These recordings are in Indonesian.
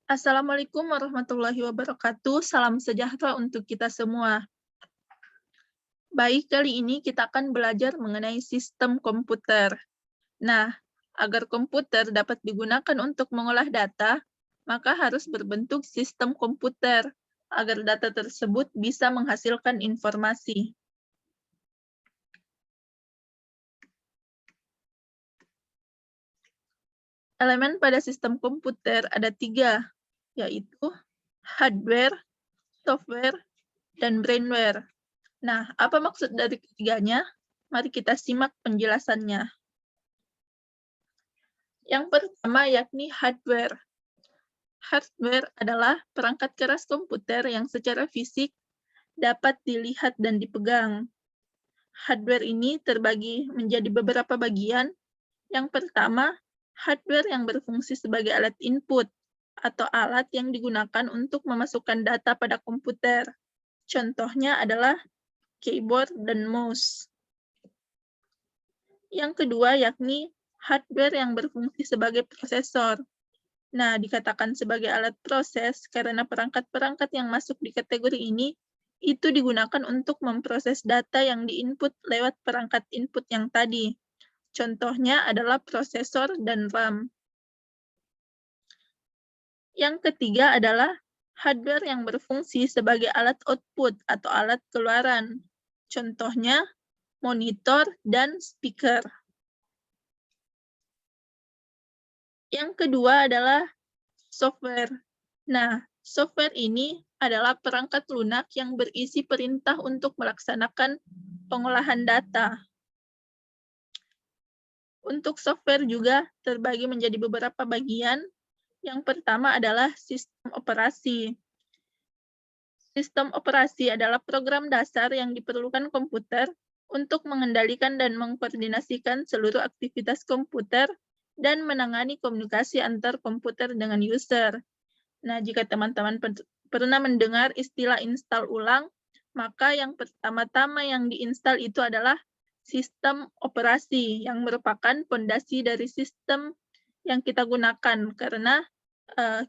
Assalamualaikum warahmatullahi wabarakatuh. Salam sejahtera untuk kita semua. Baik, kali ini kita akan belajar mengenai sistem komputer. Nah, agar komputer dapat digunakan untuk mengolah data, maka harus berbentuk sistem komputer agar data tersebut bisa menghasilkan informasi. Elemen pada sistem komputer ada 3, yaitu hardware, software, dan brainware. Nah, apa maksud dari ketiganya? Mari kita simak penjelasannya. Yang pertama yakni hardware. Hardware adalah perangkat keras komputer yang secara fisik dapat dilihat dan dipegang. Hardware ini terbagi menjadi beberapa bagian. Yang pertama, hardware yang berfungsi sebagai alat input atau alat yang digunakan untuk memasukkan data pada komputer. Contohnya adalah keyboard dan mouse. Yang kedua yakni hardware yang berfungsi sebagai prosesor. Nah, dikatakan sebagai alat proses karena perangkat-perangkat yang masuk di kategori ini itu digunakan untuk memproses data yang diinput lewat perangkat input yang tadi. Contohnya adalah prosesor dan RAM. Yang ketiga adalah hardware yang berfungsi sebagai alat output atau alat keluaran. Contohnya monitor dan speaker. Yang kedua adalah software. Nah, software ini adalah perangkat lunak yang berisi perintah untuk melaksanakan pengolahan data. Untuk software juga terbagi menjadi beberapa bagian. Yang pertama adalah sistem operasi. Sistem operasi adalah program dasar yang diperlukan komputer untuk mengendalikan dan mengkoordinasikan seluruh aktivitas komputer dan menangani komunikasi antar komputer dengan user. Nah, jika teman-teman pernah mendengar istilah install ulang, maka yang pertama-tama yang diinstal itu adalah sistem operasi yang merupakan fondasi dari sistem yang kita gunakan, karena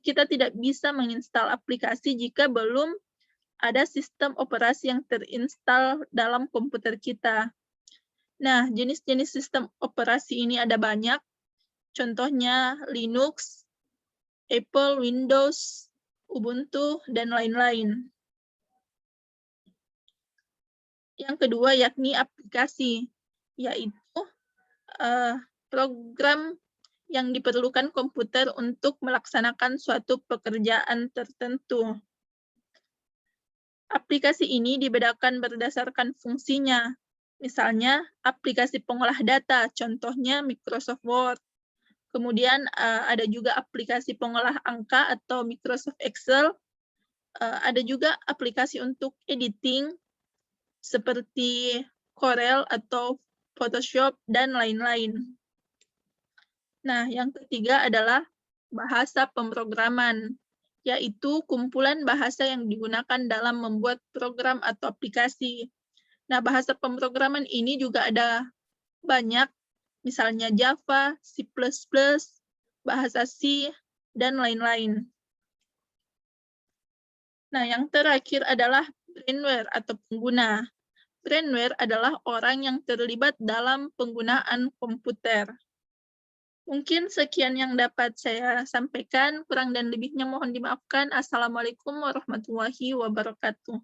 kita tidak bisa menginstal aplikasi jika belum ada sistem operasi yang terinstal dalam komputer kita. Nah, jenis-jenis sistem operasi ini ada banyak, contohnya Linux, Apple, Windows, Ubuntu, dan lain-lain. Yang kedua yakni aplikasi, yaitu program yang diperlukan komputer untuk melaksanakan suatu pekerjaan tertentu. Aplikasi ini dibedakan berdasarkan fungsinya. Misalnya, aplikasi pengolah data, contohnya Microsoft Word. Kemudian ada juga aplikasi pengolah angka atau Microsoft Excel. Ada juga aplikasi untuk editing seperti Corel atau Photoshop dan lain-lain. Nah, yang ketiga adalah bahasa pemrograman, yaitu kumpulan bahasa yang digunakan dalam membuat program atau aplikasi. Nah, bahasa pemrograman ini juga ada banyak, misalnya Java, C++, bahasa C, dan lain-lain. Nah, yang terakhir adalah brainware atau pengguna. Brainware adalah orang yang terlibat dalam penggunaan komputer. Mungkin sekian yang dapat saya sampaikan, kurang dan lebihnya mohon dimaafkan. Assalamualaikum warahmatullahi wabarakatuh.